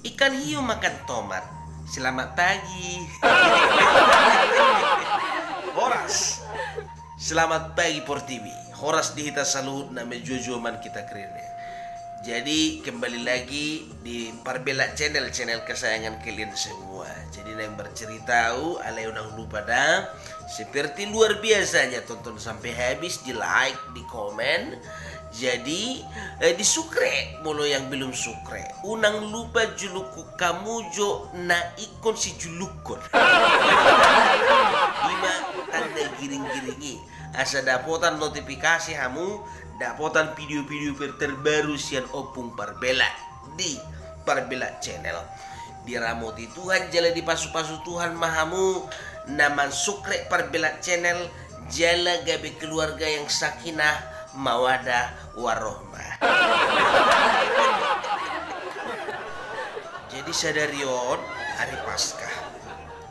Ikan hiu makan tomat. Selamat pagi. Horas. Selamat pagi Portivi. Horas di hita salut na medyo man kita kerennya. Jadi kembali lagi di Parbella channel kesayangan kalian semua. Jadi yang bercerita alay unang lupa dah. Seperti luar biasanya tonton sampai habis, di like, di komen. Jadi di sukre molo yang belum sukre. Unang lupa juluku kamu jo na ikon si julukon. 5 tanda giring-giringi. Asa dapotan notifikasi kamu, dapotan video-video terbaru sian opung Parbella di Parbella channel. Diramoti Tuhan, jala di pasu-pasu Tuhan mahamu. Naman sukre Parbella channel, jala gabe keluarga yang sakinah mawadah warohmah. Jadi sadarion hari Paskah.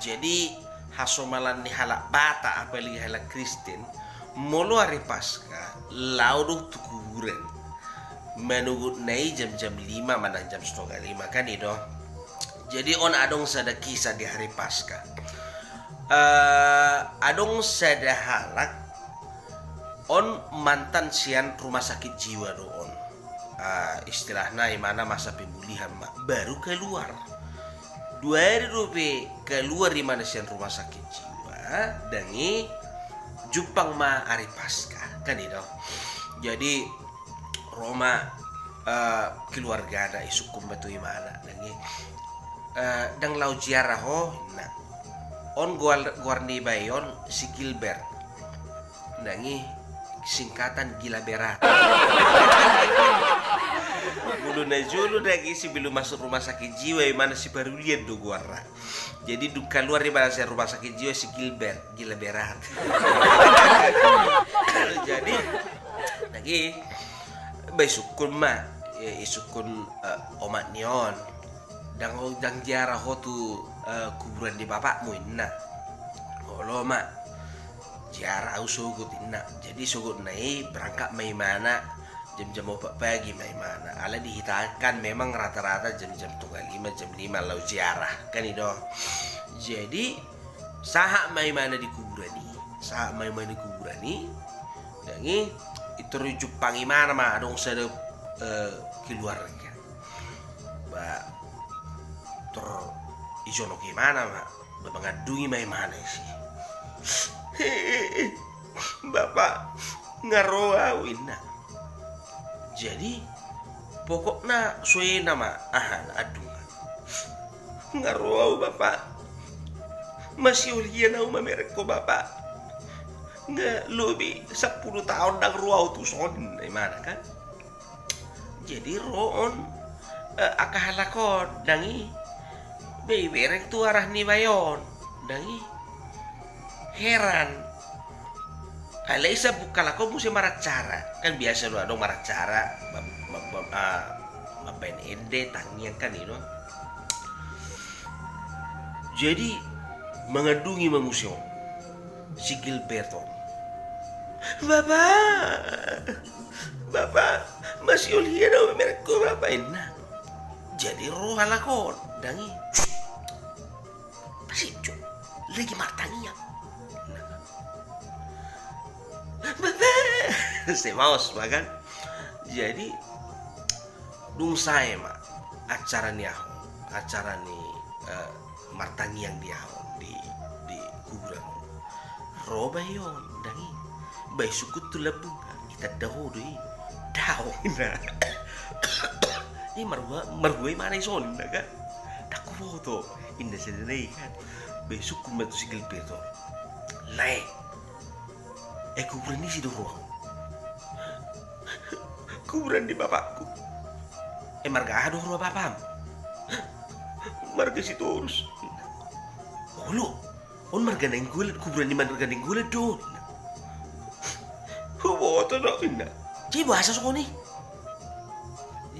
Jadi hasomalan ni halak bata apalagi halak Kristen molo hari Paskah lauduk tukuren menunggu nai jam-jam 5 mana jam 4:30 kan itu. Jadi on adong sada kisah di hari Paskah. Adong sada halak on mantan sian rumah sakit jiwa do on. Istilahnya mana masa pemulihan baru keluar 2 hari rupi keluar di mana sian rumah sakit jiwa dangi Jepang ma hari Paskah kan itu. Jadi Roma keluarga ada isukum batu mana dangi dang lau jiarah ho nah on guarni bayon si Gilbert dangi singkatan gila berat. Bulu najulu lagi si belum masuk rumah sakit jiwa mana si baru lihat do guara. Jadi keluar di mana rumah sakit jiwa si Gilbert gila berat. Jadi lagi besukun mah isukun omat nion dang jarah ho tu kuburan di bapakmu inna. Kalau mak jarah sugut inna. Jadi sugut naik berangkat mai mana jam-jam 4 pagi mai mana. Ala dihitakan memang rata-rata jam-jam 5 jam 5 lau ziarah kan itu. Jadi sahak mai mana di kuburani. Sahak mai mana di kuburani. Dangi itu rujuk pangi mana mah dong sada keluarga. Ba ter isono gimana mah mengadungi mai mana sih. Bapak ngaroa wina. Jadi pokoknya suai nama aduh ngaroa bapak masih ulian au mamerek ko bapak nggak lebih 10 tahun dah ruau tu son mana kan. Jadi roon akahalakon dangi beberek tu arah ni bayon dangi heran Alaisa bukala kau mesti marah cara kan biasa lu dong marah cara mapain ende tangian kan itu. Jadi mengadungi mamusion si Gilberto. Bapak masih ulian au merek ko bapak enak. Jadi roh halakon dangi pasti lagi martangian. Si maus bahkan. Jadi dung saya mak acara nih martangiang dia di kuburan robayon dangi bayi sukut tu lebung kita dahu deh nah ini marhuai mana ison kan tak foto indah sendiri kan bayi sukut batu sikil beto lain kuburan ini sih doang. Kuburan di bapakku. Marga ada rumah bapam. Marga situ urus. Oh lo, on marga neng gulet kuburan di marga neng gulet don. Boto nak inna. Jadi bahasa sokoni.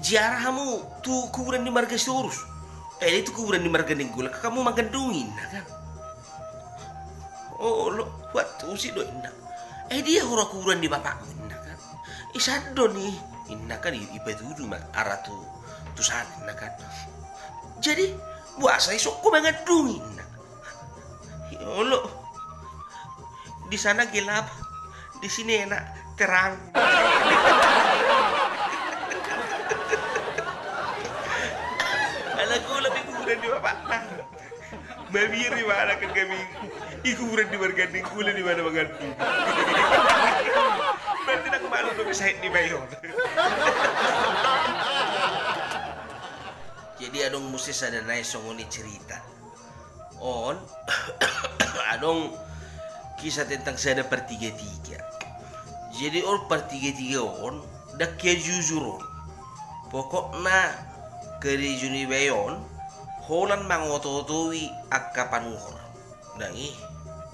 Ziarah kamu tu kuburan di marga situ urus. Itu kuburan di marga neng gulet kamu makan dungin kan. Oh lo, waktu sih do inna. Dia hura kuburan di bapakmu inna kan. Isado nih inna kan iba itu mah arah tu sana inna kan. Jadi puasa esok ko mengadungin. Ya Allah, di sana gelap, di sini enak terang. Anak ko lebih kuburan di bapak nah. Mabiri mana kan kami ikuburan di berganding kulit di mana mengandung. Berarti nak malu dong saya di bayon. Jadi adong mesti sada naik songoni cerita. On adong kisah tentang sada pertiga-tiga. Jadi on pertiga-tiga on dak kia jujur on. Pokoknya keri juni bayon holan mangototowi akka panuhor. Dangi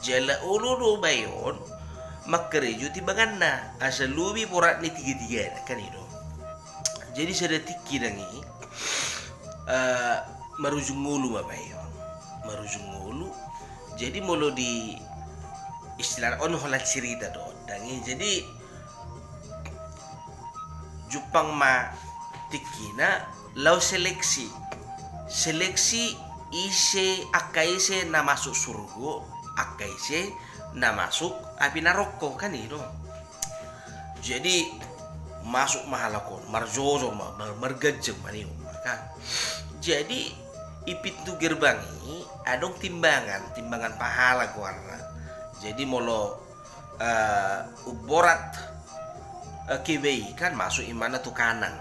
jala ululu bayon makkereju tibanganna asal lubi porat ni tiga-tiga kan itu. Jadi sada tiki dangi marujung ngulu babayon, marujung ngulu. Jadi mulu di istilah on holat cerita do dangi. Jadi Jepang ma tikina lau seleksi ise akaise na masuk surga, akaise na masuk api naroko kan itu. Jadi masuk mahalakon marjojo margajeng manium kan. Jadi ipintu gerbangi adong timbangan pahala kuarna. Jadi molo uborat kebei kan masuk imana tu kanan,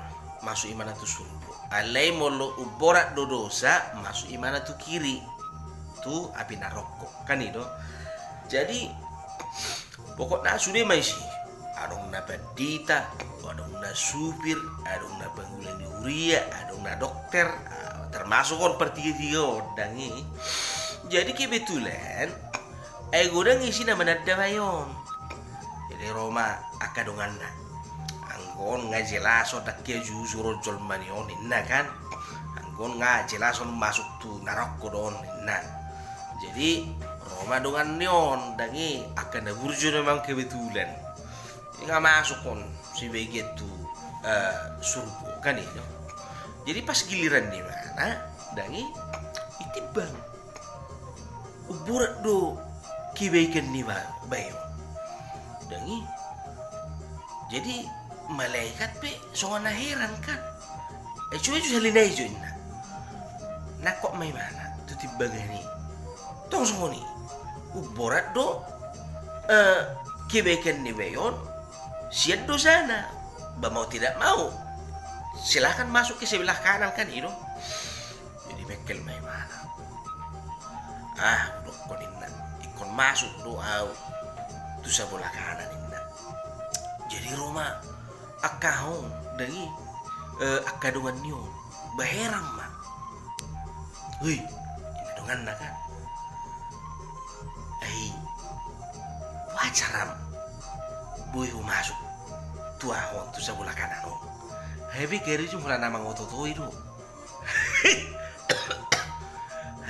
masuk imana tu surga. Alai molo uborat dodosa masuk imana tu kiri, tu api naroko kan itu. Jadi pokoknya sudah masih adong na bandita, adong na supir, adong na panggulan huria, adong na dokter, termasuk on pertiga-tiga dangi. Jadi kebetulan godang isi nama nada bayon. Jadi Roma akadongan na anggon nga jelas odak kia jujur jol manion inna kan. Anggon nga jelas on masuk tu naroko don inna. Jadi Roma dongan neon dangi akan na burjo memang kebetulan. Nggak masuk kon si begitu surga kan itu. Jadi pas giliran di mana dangi itibang uburat do kebaikan ni bayo dangi. Jadi malaikat pe songan heran kan. Cuma itu salinai jo inna. Nak kok mai mana tu tibang ni. Tong songoni uburat do kebaikan ni bayon. Siap dosana, mau tidak mau, silahkan masuk ke sebelah kanan kan itu. Jadi mekel mai mana? Udah kon inna, ikon masuk doa tu sebelah kanan inna. Jadi Roma akahong dari akadongan nyo, baherang mah. Hei, ini dongan na kan? Wajaram. Boy masuk tu ahon tu sebelah kanan oh. Hebi keri cuma nama ngototo itu.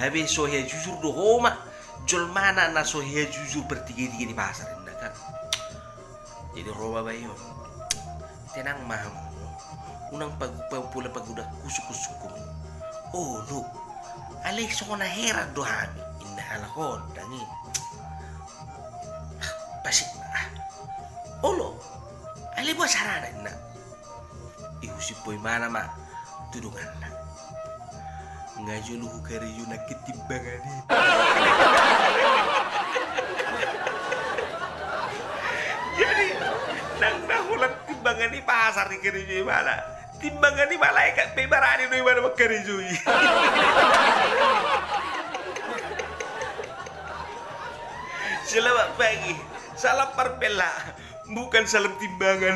Hebi sohya jujur do homa jol mana na sohya jujur bertiga-tiga di pasar ini kan. Jadi Roma bayo tenang mahamu unang pula paguda kusuk-kusuk. Oh no alek sona heran do hami inna halakon dangi pasti olo ale buat sarana na ihusi poy mana ma tudungan na ngajo lu kari yu nak ketimbangan ni. Jadi nang nahulat timbangan di pasar di kari yu mana timbangan di malaikat bebarani do mana kari yu. Selamat pagi, salam perbela, bukan salam timbangan.